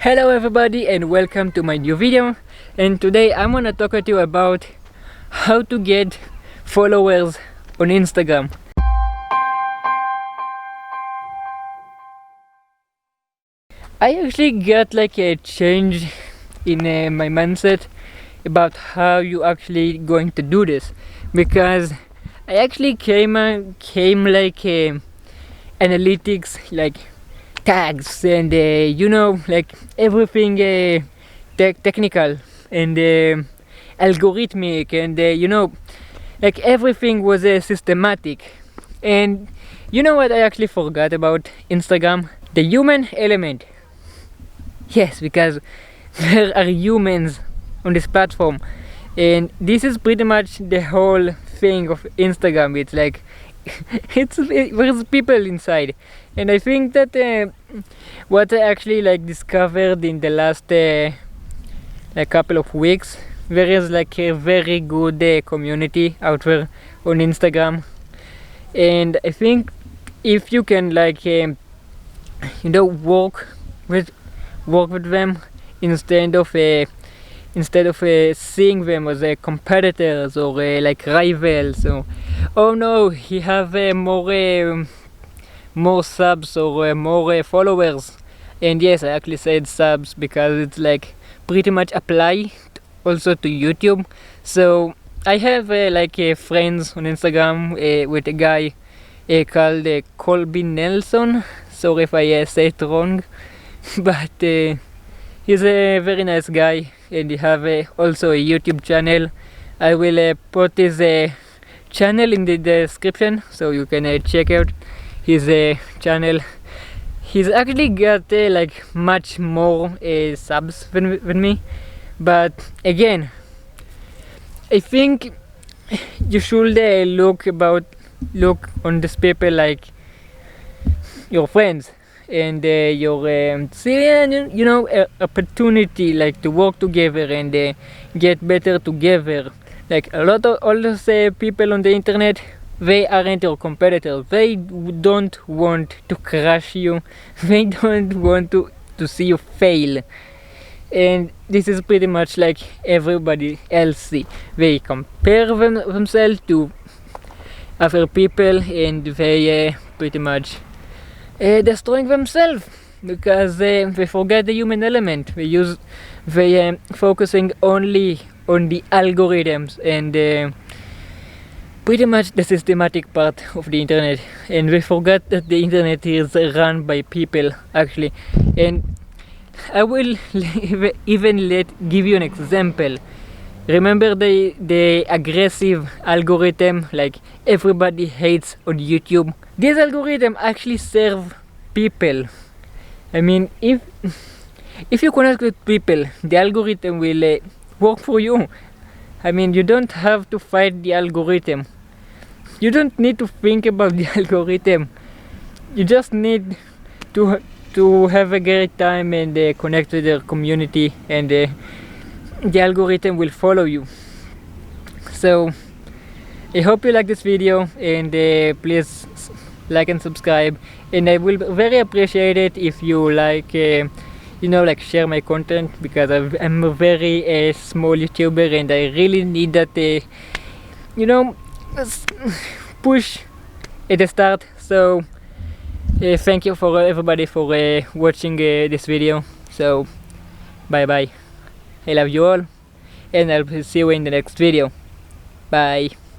Hello everybody and welcome to my new video, and today I'm gonna talk to you about how to get followers on Instagram. I actually got like a change in my mindset about how you actually going to do this, because I actually came like analytics, like tags and like everything technical and algorithmic, and like everything was systematic. And you know what I actually forgot about Instagram? The human element. Yes, because there are humans on this platform, and this is pretty much the whole thing of Instagram. It's like there's people inside, and I think that what I actually like discovered in the last like couple of weeks, there is like a very good community out there on Instagram. And I think if you can like work with them instead of seeing them as competitors or like rivals, or oh no, he have more subs or more followers. And yes, I actually said subs because it's like pretty much applied also to YouTube. So I have like friends on Instagram with a guy called Colby Nelson. Sorry if I say it wrong, but he's a very nice guy, and he have also a YouTube channel. I will put his channel in the description so you can check out his channel. He's actually got like much more subs than me, but again, I think you should look on these people like your friends, and your see opportunity like to work together and get better together. Like a lot of all those people on the internet, they aren't your competitors. They don't want to crush you. They don't want to see you fail. And this is pretty much like everybody else see. They compare themselves to other people, and they pretty much destroying themselves because they forget the human element. They focusing only on the algorithms and pretty much the systematic part of the internet, and we forgot that the internet is run by people actually. And I will even give you an example. Remember the aggressive algorithm like everybody hates on YouTube? This algorithm actually serve people. I mean, if you connect with people, the algorithm will work for you. I mean, you don't have to fight the algorithm. You don't need to think about the algorithm. You just need to have a great time and connect with the community, and the algorithm will follow you. So I hope you like this video, and please like and subscribe, and I will very appreciate it if you like like share my content, because I'm a very small YouTuber, and I really need that push at the start. So thank you for everybody for watching this video. So bye bye, I love you all, and I'll see you in the next video. Bye.